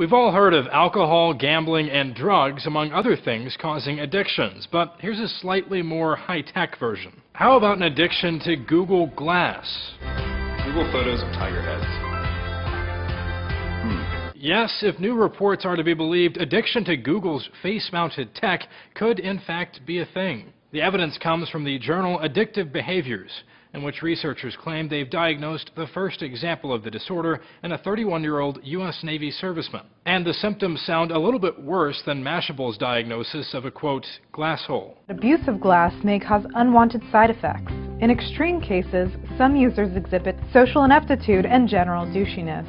We've all heard of alcohol, gambling, and drugs, among other things, causing addictions. But here's a slightly more high-tech version. How about an addiction to Google Glass? Google photos of tiger heads. Yes, if new reports are to be believed, addiction to Google's face-mounted tech could in fact be a thing. The evidence comes from the journal Addictive Behaviors, in which researchers claim they've diagnosed the first example of the disorder in a 31-year-old U.S. Navy serviceman. And the symptoms sound a little bit worse than Mashable's diagnosis of a, quote, glass hole. Abuse of glass may cause unwanted side effects. In extreme cases, some users exhibit social ineptitude and general douchiness.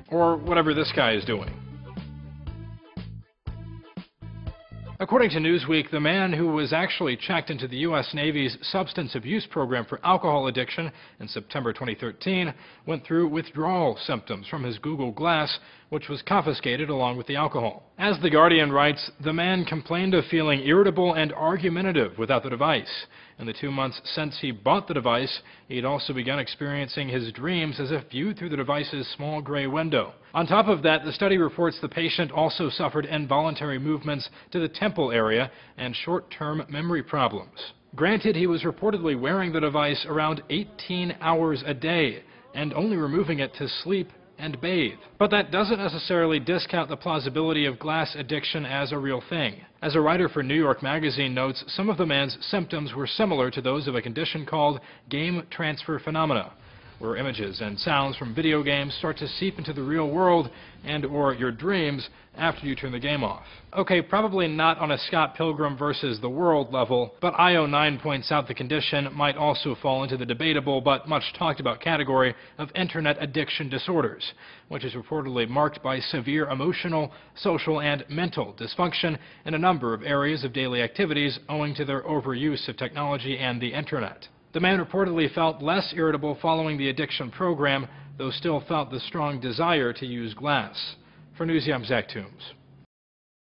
Or whatever this guy is doing. According to Newsweek, the man who was actually checked into the U.S. Navy's substance abuse program for alcohol addiction in September 2013 went through withdrawal symptoms from his Google Glass, which was confiscated along with the alcohol. As The Guardian writes, the man complained of feeling irritable and argumentative without the device. In the 2 months since he bought the device, he'd also begun experiencing his dreams as if viewed through the device's small gray window. On top of that, the study reports the patient also suffered involuntary movements to the temple area and short-term memory problems. Granted, he was reportedly wearing the device around 18 hours a day and only removing it to sleep and bathe. But that doesn't necessarily discount the plausibility of glass addiction as a real thing. As a writer for New York Magazine notes, some of the man's symptoms were similar to those of a condition called game transfer phenomena, where images and sounds from video games start to seep into the real world and/or your dreams after you turn the game off. Okay, probably not on a Scott Pilgrim versus the World level, but IO9 points out the condition might also fall into the debatable but much talked about category of internet addiction disorders, which is reportedly marked by severe emotional, social, and mental dysfunction in a number of areas of daily activities owing to their overuse of technology and the internet. The man reportedly felt less irritable following the addiction program, though still felt the strong desire to use glass. For Newsy, I'm Zach Toombs.